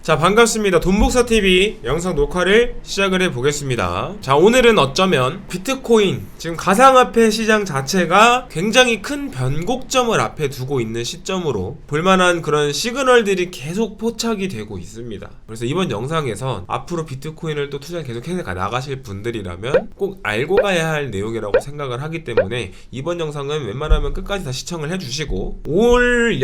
자, 반갑습니다. 돈복사TV 영상 녹화를 시작을 해보겠습니다. 자, 오늘은 어쩌면 비트코인, 지금 가상화폐 시장 자체가 굉장히 큰 변곡점을 앞에 두고 있는 시점으로 볼만한 그런 시그널들이 계속 포착이 되고 있습니다. 그래서 이번 영상에선 앞으로 비트코인을 또 투자 계속해서 나가실 분들이라면 꼭 알고 가야 할 내용이라고 생각을 하기 때문에 이번 영상은 웬만하면 끝까지 다 시청을 해주시고, 올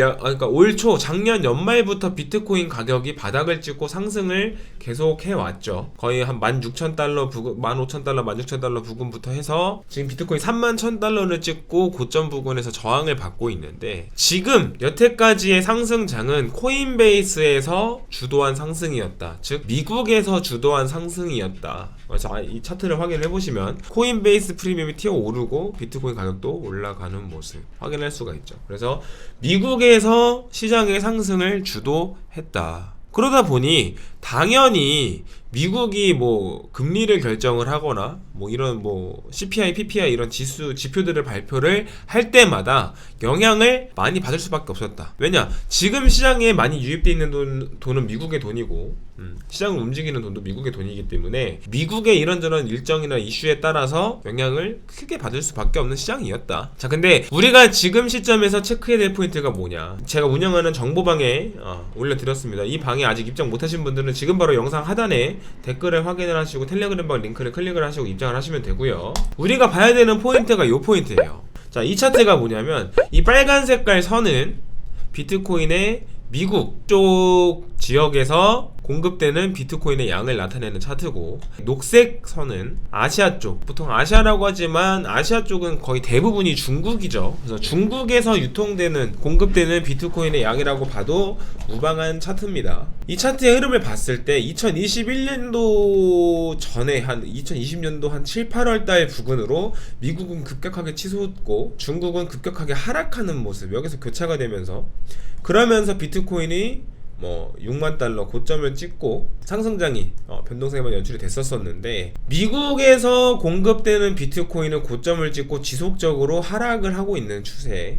초 작년 연말부터 비트코인 가격이 바닥을 찍고 상승을 계속 해왔죠. 거의 한 16,000달러 부근, 15,000달러, 16,000달러 부근부터 해서 지금 비트코인 31,000달러를 찍고 고점 부근에서 저항을 받고 있는데, 지금 여태까지의 상승장은 코인베이스에서 주도한 상승이었다. 즉 미국에서 주도한 상승이었다. 그래서 이 차트를 확인을 해보시면 코인베이스 프리미엄이 튀어오르고 비트코인 가격도 올라가는 모습 확인할 수가 있죠. 그래서 미국에서 시장의 상승을 주도했다. 그러다 보니 당연히 미국이 뭐 금리를 결정을 하거나 뭐 이런 뭐 CPI, PPI 이런 지표들을 발표를 할 때마다 영향을 많이 받을 수밖에 없었다. 왜냐? 지금 시장에 많이 유입되어 있는 돈은 미국의 돈이고, 시장을 움직이는 돈도 미국의 돈이기 때문에 미국의 이런저런 일정이나 이슈에 따라서 영향을 크게 받을 수밖에 없는 시장이었다. 자, 근데 우리가 지금 시점에서 체크해야 될 포인트가 뭐냐? 제가 운영하는 정보방에 올려드렸습니다. 이 방에 아직 입장 못하신 분들은 지금 바로 영상 하단에 댓글을 확인을 하시고 텔레그램방 링크를 클릭을 하시고 입장을 하시면 되고요. 우리가 봐야 되는 포인트가 이 포인트예요. 자, 이 차트가 뭐냐면 이 빨간 색깔 선은 비트코인의 미국 쪽 지역에서 공급되는 비트코인의 양을 나타내는 차트고, 녹색 선은 아시아 쪽, 보통 아시아라고 하지만 아시아 쪽은 거의 대부분이 중국이죠. 그래서 중국에서 유통되는, 공급되는 비트코인의 양이라고 봐도 무방한 차트입니다. 이 차트의 흐름을 봤을 때 2021년도 전에 한 2020년도 한 7, 8월 달 부근으로 미국은 급격하게 치솟고 중국은 급격하게 하락하는 모습, 여기서 교차가 되면서, 그러면서 비트코인이 뭐 6만 달러 고점을 찍고 상승장이 변동성에만 연출이 됐었는데, 미국에서 공급되는 비트코인은 고점을 찍고 지속적으로 하락을 하고 있는 추세.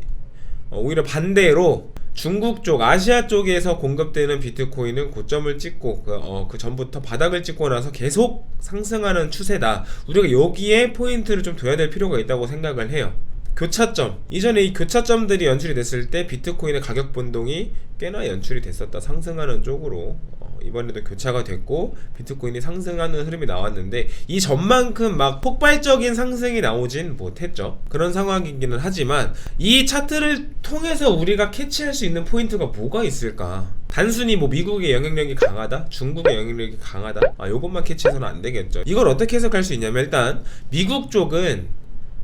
오히려 반대로 중국 쪽, 아시아 쪽에서 공급되는 비트코인은 고점을 찍고 그 전부터 바닥을 찍고 나서 계속 상승하는 추세다. 우리가 여기에 포인트를 좀 둬야 될 필요가 있다고 생각을 해요. 교차점, 이전에 이 교차점들이 연출이 됐을 때 비트코인의 가격 변동이 꽤나 연출이 됐었다. 상승하는 쪽으로. 이번에도 교차가 됐고 비트코인이 상승하는 흐름이 나왔는데, 이 전만큼 막 폭발적인 상승이 나오진 못했죠. 그런 상황이기는 하지만 이 차트를 통해서 우리가 캐치할 수 있는 포인트가 뭐가 있을까? 단순히 뭐 미국의 영향력이 강하다, 중국의 영향력이 강하다, 요것만 캐치해서는 안 되겠죠. 이걸 어떻게 해석할 수 있냐면, 일단 미국 쪽은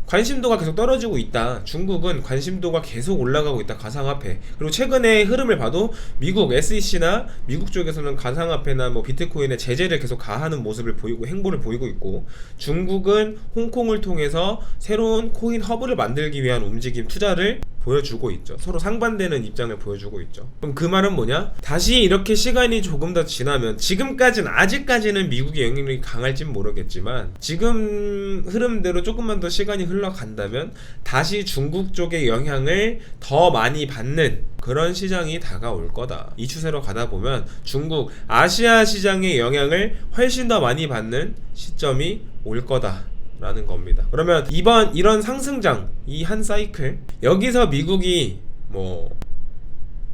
관심도가 계속 떨어지고 있다. 중국은 관심도가 계속 올라가고 있다. 가상화폐. 그리고 최근에 흐름을 봐도 미국 SEC나 미국 쪽에서는 가상화폐나 뭐 비트코인에 제재를 계속 가하는 모습을 보이고 행보를 보이고 있고, 중국은 홍콩을 통해서 새로운 코인 허브를 만들기 위한 움직임, 투자를 보여주고 있죠. 서로 상반되는 입장을 보여주고 있죠. 그럼 그 말은 뭐냐? 다시 이렇게 시간이 조금 더 지나면, 아직까지는 미국의 영향력이 강할진 모르겠지만 지금 흐름대로 조금만 더 시간이 흘러간다면 다시 중국 쪽의 영향을 더 많이 받는 그런 시장이 다가올 거다. 이 추세로 가다 보면 중국, 아시아 시장의 영향을 훨씬 더 많이 받는 시점이 올 거다 라는 겁니다. 그러면 이번 이런 상승장, 이 한 사이클, 여기서 미국이 뭐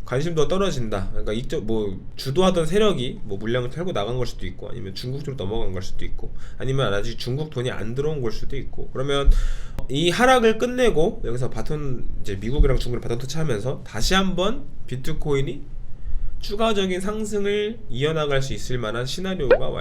관심도가 떨어진다, 그러니까 이쪽 뭐 주도하던 세력이 뭐 물량을 털고 나간 걸 수도 있고, 아니면 중국 쪽으로 넘어간 걸 수도 있고, 아니면 아직 중국 돈이 안 들어온 걸 수도 있고, 그러면 이 하락을 끝내고 여기서 바톤, 이제 미국이랑 중국을 바톤 터치하면서 다시 한번 비트코인이 추가적인 상승을 이어나갈 수 있을 만한 시나리오가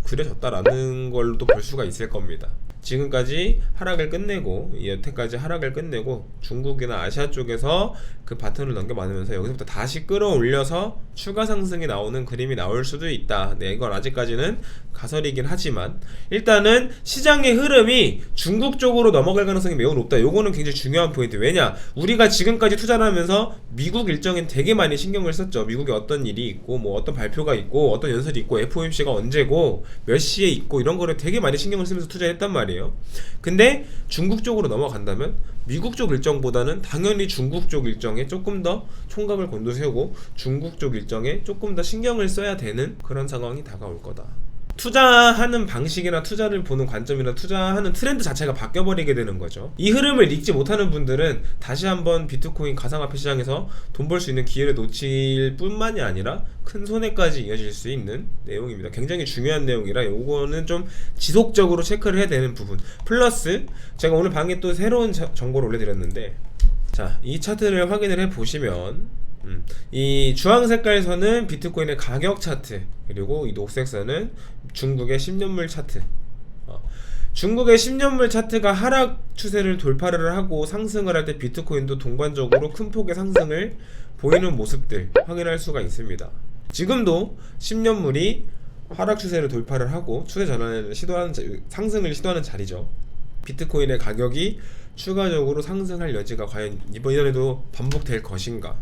그려졌다라는 걸로도 볼 수가 있을 겁니다. 지금까지 하락을 끝내고, 여태까지 하락을 끝내고 중국이나 아시아 쪽에서 그 바톤을 넘겨받으면서 여기서부터 다시 끌어올려서 추가 상승이 나오는 그림이 나올 수도 있다. 네, 이건 아직까지는 가설이긴 하지만 일단은 시장의 흐름이 중국 쪽으로 넘어갈 가능성이 매우 높다. 요거는 굉장히 중요한 포인트. 왜냐? 우리가 지금까지 투자를 하면서 미국 일정엔 되게 많이 신경을 썼죠. 미국에 어떤 일이 있고, 뭐 어떤 발표가 있고, 어떤 연설이 있고, FOMC가 언제고, 몇 시에 있고, 이런 거를 되게 많이 신경을 쓰면서 투자했단 말이에요. 근데 중국 쪽으로 넘어간다면 미국 쪽 일정보다는 당연히 중국 쪽 일정에 조금 더 총각을 곤두세우고 중국 쪽 일정에 조금 더 신경을 써야 되는 그런 상황이 다가올 거다. 투자하는 방식이나 투자를 보는 관점이나 투자하는 트렌드 자체가 바뀌어버리게 되는 거죠. 이 흐름을 읽지 못하는 분들은 다시 한번 비트코인 가상화폐 시장에서 돈 벌 수 있는 기회를 놓칠 뿐만이 아니라 큰 손해까지 이어질 수 있는 내용입니다. 굉장히 중요한 내용이라 요거는 좀 지속적으로 체크를 해야 되는 부분. 플러스 제가 오늘 방에 또 새로운 정보를 올려드렸는데, 자, 이 차트를 확인을 해보시면 이 주황 색깔 선은 비트코인의 가격 차트, 그리고 이 녹색 선은 중국의 10년물 차트. 중국의 10년물 차트가 하락 추세를 돌파를 하고 상승을 할 때 비트코인도 동반적으로 큰 폭의 상승을 보이는 모습들 확인할 수가 있습니다. 지금도 10년물이 하락 추세를 돌파를 하고 추세 전환을 시도하는 상승을 시도하는 자리죠. 비트코인의 가격이 추가적으로 상승할 여지가 과연 이번에도 반복될 것인가?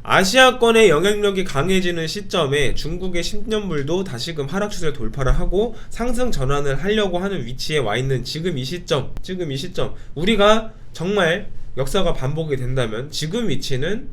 아시아권의 영향력이 강해지는 시점에 중국의 10년물도 다시금 하락 추세를 돌파를 하고 상승 전환을 하려고 하는 위치에 와 있는 지금 이 시점, 우리가 정말 역사가 반복이 된다면 지금 위치는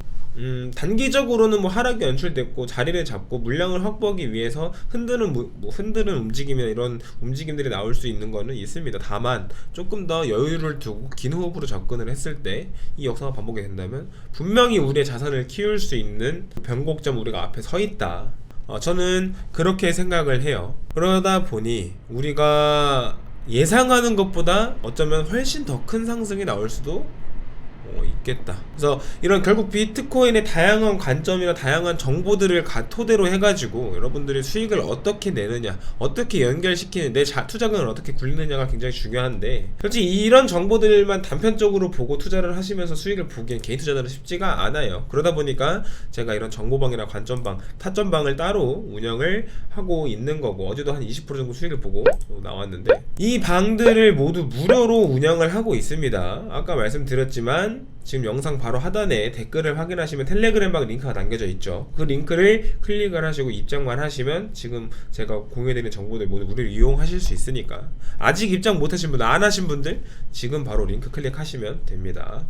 단기적으로는 뭐 하락이 연출됐고 자리를 잡고 물량을 확보하기 위해서 흔드는 움직임이나 이런 움직임들이 나올 수 있는 거는 있습니다. 다만 조금 더 여유를 두고 긴 호흡으로 접근을 했을 때 이 역사가 반복이 된다면 분명히 우리의 자산을 키울 수 있는 변곡점 우리가 앞에 서 있다. 저는 그렇게 생각을 해요. 그러다 보니 우리가 예상하는 것보다 어쩌면 훨씬 더 큰 상승이 나올 수도 있겠다. 그래서 이런 결국 비트코인의 다양한 관점이나 다양한 정보들을 토대로 해가지고 여러분들이 수익을 어떻게 내느냐, 어떻게 연결시키는, 내 투자금을 어떻게 굴리느냐가 굉장히 중요한데, 솔직히 이런 정보들만 단편적으로 보고 투자를 하시면서 수익을 보기엔 개인 투자자들은 쉽지가 않아요. 그러다 보니까 제가 이런 정보방이나 관점방, 타점방을 따로 운영을 하고 있는 거고, 어제도 한 20% 정도 수익을 보고 나왔는데, 이 방들을 모두 무료로 운영을 하고 있습니다. 아까 말씀드렸지만 지금 영상 바로 하단에 댓글을 확인하시면 텔레그램방 링크가 남겨져 있죠. 그 링크를 클릭을 하시고 입장만 하시면 지금 제가 공유해드리는 정보들 모두 무료로 이용하실 수 있으니까, 아직 입장 못하신 분들, 안 하신 분들 지금 바로 링크 클릭하시면 됩니다.